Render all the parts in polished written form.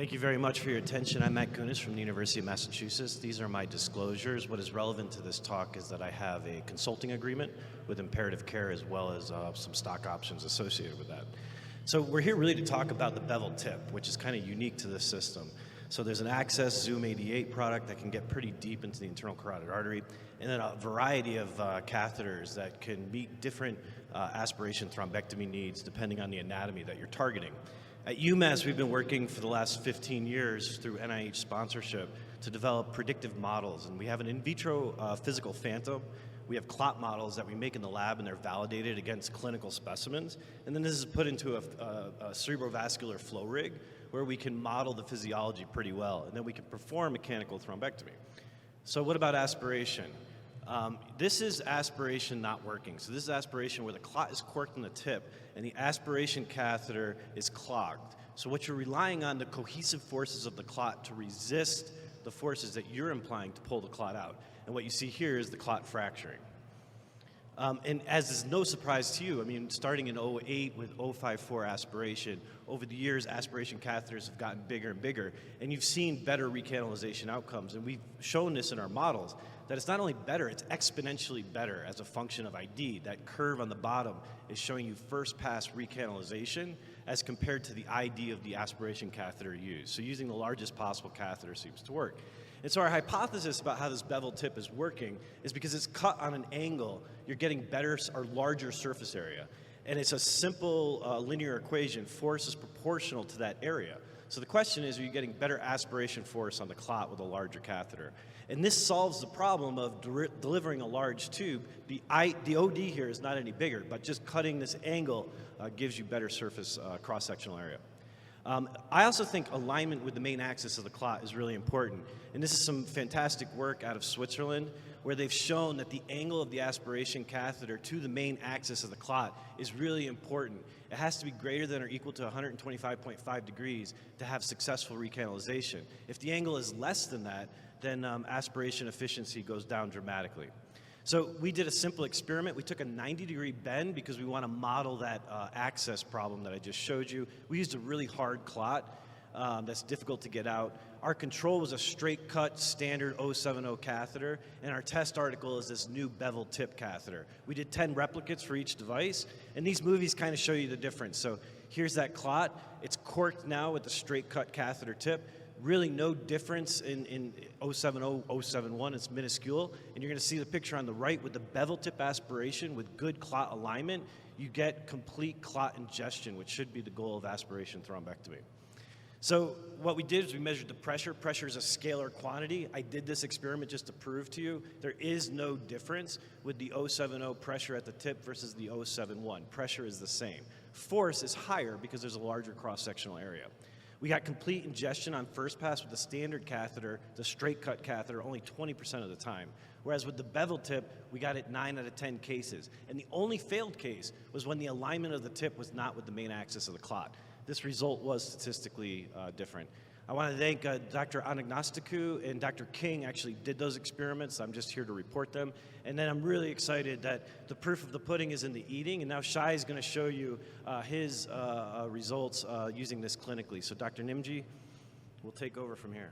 Thank you very much for your attention. I'm Matt Kunis from the University of Massachusetts. These are my disclosures. What is relevant to this talk is that I have a consulting agreement with Imperative Care as well as some stock options associated with that. So we're here really to talk about the bevel tip, which is kind of unique to this system. So there's an Access Zoom 88 product that can get pretty deep into the internal carotid artery, and then a variety of catheters that can meet different aspiration thrombectomy needs depending on the anatomy that you're targeting. At UMass, we've been working for the last 15 years through NIH sponsorship to develop predictive models, and we have an in vitro physical phantom. We have clot models that we make in the lab, and they're validated against clinical specimens. And then this is put into a cerebrovascular flow rig where we can model the physiology pretty well, and then we can perform mechanical thrombectomy. So what about aspiration? This is aspiration not working. So this is aspiration where the clot is corked in the tip and the aspiration catheter is clogged. So what you're relying on the cohesive forces of the clot to resist the forces that you're implying to pull the clot out. And what you see here is the clot fracturing. And as is no surprise to you, I mean, starting in 08 with 054 aspiration, over the years, aspiration catheters have gotten bigger and bigger, and you've seen better recanalization outcomes. And we've shown this in our models, that it's not only better, it's exponentially better as a function of ID. That curve on the bottom is showing you first pass recanalization as compared to the ID of the aspiration catheter used. So using the largest possible catheter seems to work. And so our hypothesis about how this bevel tip is working is because it's cut on an angle, you're getting better or larger surface area. And it's a simple linear equation, force is proportional to that area. So the question is, are you getting better aspiration force on the clot with a larger catheter? And this solves the problem of delivering a large tube. The OD here is not any bigger, but just cutting this angle gives you better surface cross-sectional area. I also think alignment with the main axis of the clot is really important. And this is some fantastic work out of Switzerland where they've shown that the angle of the aspiration catheter to the main axis of the clot is really important. It has to be greater than or equal to 125.5 degrees to have successful recanalization. If the angle is less than that, then aspiration efficiency goes down dramatically. So we did a simple experiment. We took a 90-degree bend because we want to model that access problem that I just showed you. We used a really hard clot that's difficult to get out. Our control was a straight cut standard 070 catheter, and our test article is this new bevel tip catheter. We did 10 replicates for each device, and these movies kind of show you the difference. So here's that clot. It's corked now with the straight cut catheter tip. Really no difference in 070, 071, it's minuscule. And you're gonna see the picture on the right with the bevel tip aspiration with good clot alignment, you get complete clot ingestion, which should be the goal of aspiration thrombectomy. So what we did is we measured the pressure. Pressure is a scalar quantity. I did this experiment just to prove to you there is no difference with the 070 pressure at the tip versus the 071. Pressure is the same. Force is higher because there's a larger cross-sectional area. We got complete ingestion on first pass with the standard catheter, the straight cut catheter, only 20% of the time. Whereas with the bevel tip, we got it 9 out of 10 cases. And the only failed case was when the alignment of the tip was not with the main axis of the clot. This result was statistically different. I want to thank Dr. Anagnostikou and Dr. King actually did those experiments. I'm just here to report them. And then I'm really excited that the proof of the pudding is in the eating. And now Shai is going to show you his results using this clinically. So Dr. Nimji will take over from here.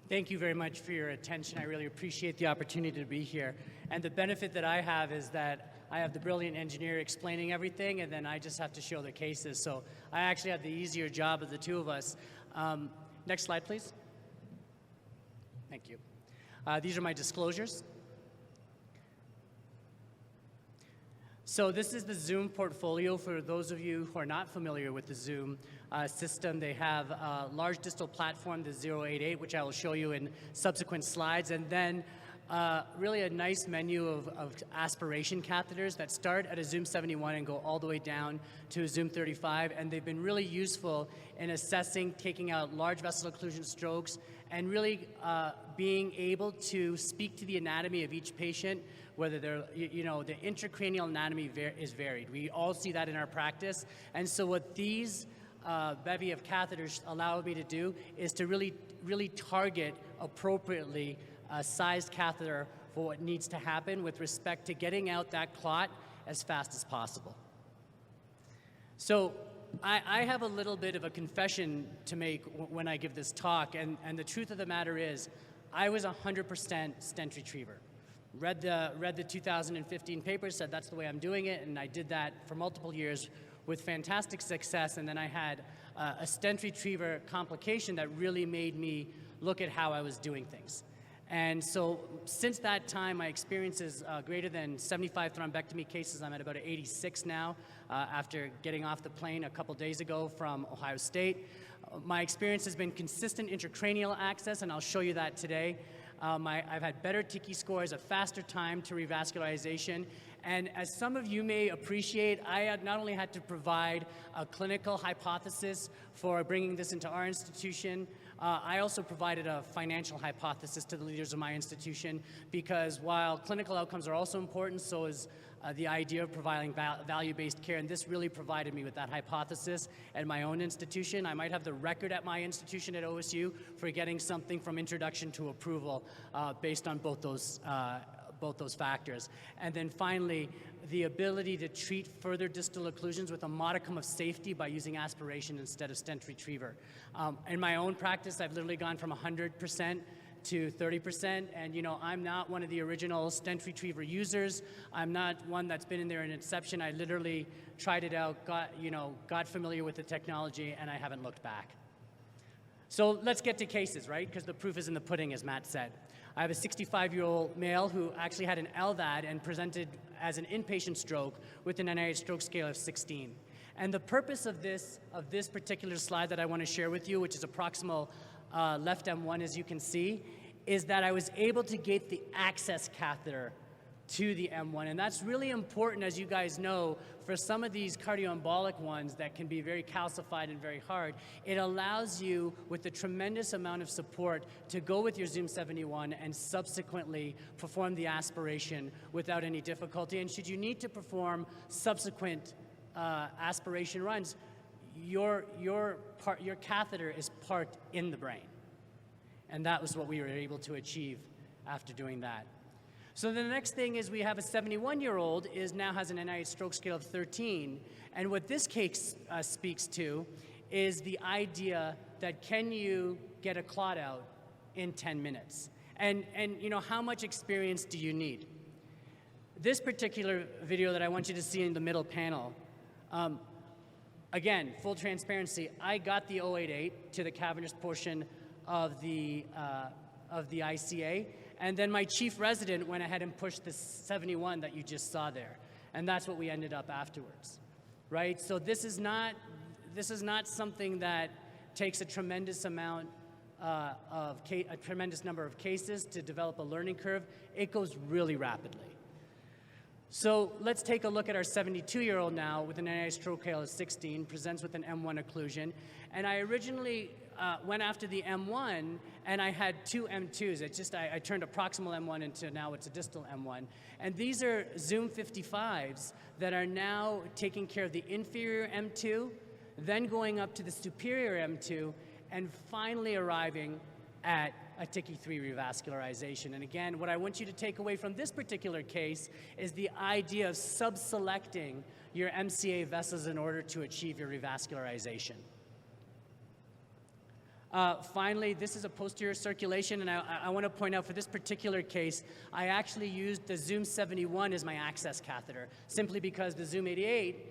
Thank you very much for your attention. I really appreciate the opportunity to be here. And the benefit that I have is that I have the brilliant engineer explaining everything, and then I just have to show the cases. So I actually have the easier job of the two of us. Next slide, please. Thank you. These are my disclosures. So this is the Zoom portfolio. For those of you who are not familiar with the Zoom system, they have a large distal platform, the 088, which I will show you in subsequent slides, and then really a nice menu of aspiration catheters that start at a Zoom 71 and go all the way down to a Zoom 35, and they've been really useful in assessing, taking out large vessel occlusion strokes, and really being able to speak to the anatomy of each patient, whether they're, you know, the intracranial anatomy is varied. We all see that in our practice. And so what these bevy of catheters allow me to do is to really target appropriately a sized catheter for what needs to happen with respect to getting out that clot as fast as possible. So I have a little bit of a confession to make when I give this talk, and the truth of the matter is I was 100% stent retriever. Read the 2015 paper, said that's the way I'm doing it, and I did that for multiple years with fantastic success, and then I had a stent retriever complication that really made me look at how I was doing things. And so since that time, my experience is greater than 75 thrombectomy cases. I'm at about 86 now after getting off the plane a couple days ago from Ohio State. My experience has been consistent intracranial access, and I'll show you that today. I've had better Tiki scores, a faster time to revascularization, and as some of you may appreciate, I not only had to provide a clinical hypothesis for bringing this into our institution, I also provided a financial hypothesis to the leaders of my institution, because while clinical outcomes are also important, so is the idea of providing value-based care, and this really provided me with that hypothesis at my own institution. I might have the record at my institution at OSU for getting something from introduction to approval based on both those factors. And then finally, the ability to treat further distal occlusions with a modicum of safety by using aspiration instead of stent retriever. In my own practice, I've literally gone from 100% to 30%, and I'm not one of the original stent retriever users. I'm not one that's been in there in inception. I literally tried it out, got familiar with the technology, and I haven't looked back. So let's get to cases, right? Because the proof is in the pudding, as Matt said. I have a 65-year-old male who actually had an LVAD and presented as an inpatient stroke with an NIHSS stroke scale of 16. And the purpose of this particular slide that I want to share with you, which is a proximal left M1, as you can see, is that I was able to get the access catheter to the M1. And that's really important, as you guys know, for some of these cardioembolic ones that can be very calcified and very hard. It allows you, with a tremendous amount of support, to go with your Zoom 71 and subsequently perform the aspiration without any difficulty. And should you need to perform subsequent aspiration runs, your catheter is parked in the brain. And that was what we were able to achieve after doing that. So the next thing is we have a 71-year-old now has an NIHSS stroke scale of 13. And what this case speaks to is the idea that can you get a clot out in 10 minutes? And how much experience do you need? This particular video that I want you to see in the middle panel, again, full transparency, I got the 088 to the cavernous portion of the ICA, and then my chief resident went ahead and pushed the 71 that you just saw there, and that's what we ended up afterwards, right? So this is not something that takes a tremendous amount a tremendous number of cases to develop a learning curve. It goes really rapidly. So let's take a look at our 72-year-old now with an NIHSS stroke scale of 16, presents with an M1 occlusion. And I originally went after the M1, and I had two M2s. I turned a proximal M1 into now it's a distal M1. And these are Zoom 55s that are now taking care of the inferior M2, then going up to the superior M2, and finally arriving at a Tiki 3 revascularization. And again, what I want you to take away from this particular case is the idea of subselecting your MCA vessels in order to achieve your revascularization. Finally, this is a posterior circulation, and I want to point out for this particular case, I actually used the Zoom 71 as my access catheter, simply because the Zoom 88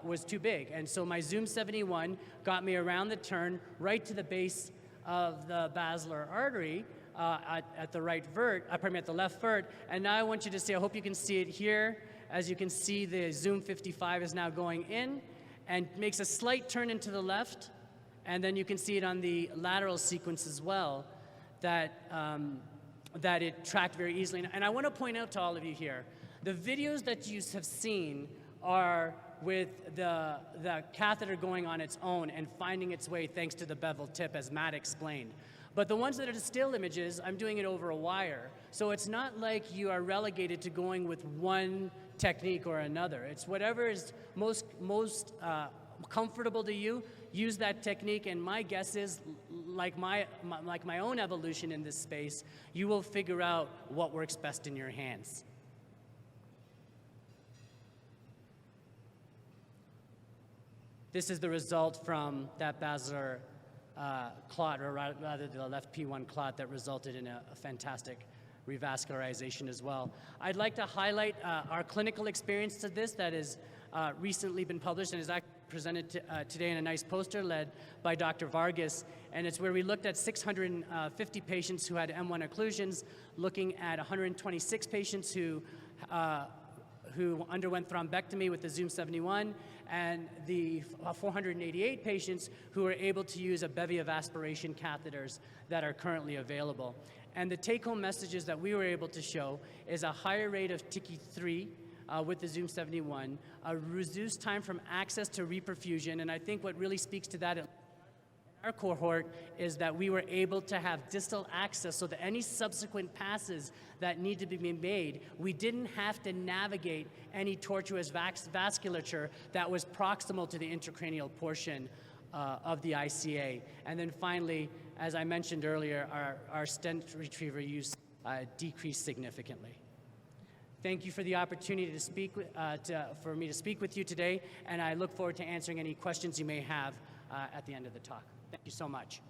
was too big. And so my Zoom 71 got me around the turn, right to the base of the basilar artery at the at the left vert. And now I want you to see, I hope you can see it here. As you can see, the Zoom 55 is now going in and makes a slight turn into the left. And then you can see it on the lateral sequence as well, that it tracked very easily. And I want to point out to all of you here, the videos that you have seen are with the catheter going on its own and finding its way thanks to the bevel tip, as Matt explained. But the ones that are the still images, I'm doing it over a wire. So it's not like you are relegated to going with one technique or another. It's whatever is most comfortable to you, use that technique. And my guess is, like my own evolution in this space, you will figure out what works best in your hands. This is the result from that basilar clot, or rather the left P1 clot that resulted in a fantastic revascularization as well. I'd like to highlight our clinical experience to this that has recently been published and is actually presented today in a nice poster led by Dr. Vargas, and it's where we looked at 650 patients who had M1 occlusions, looking at 126 patients who underwent thrombectomy with the Zoom 71, and the 488 patients who were able to use a bevy of aspiration catheters that are currently available. And the take-home messages that we were able to show is a higher rate of TICI-3 with the Zoom 71, a reduced time from access to reperfusion, and I think what really speaks to that in our cohort is that we were able to have distal access so that any subsequent passes that need to be made, we didn't have to navigate any tortuous vasculature that was proximal to the intracranial portion of the ICA. And then finally, as I mentioned earlier, our stent retriever use decreased significantly. Thank you for the opportunity to speak for me to speak with you today, and I look forward to answering any questions you may have at the end of the talk. Thank you so much.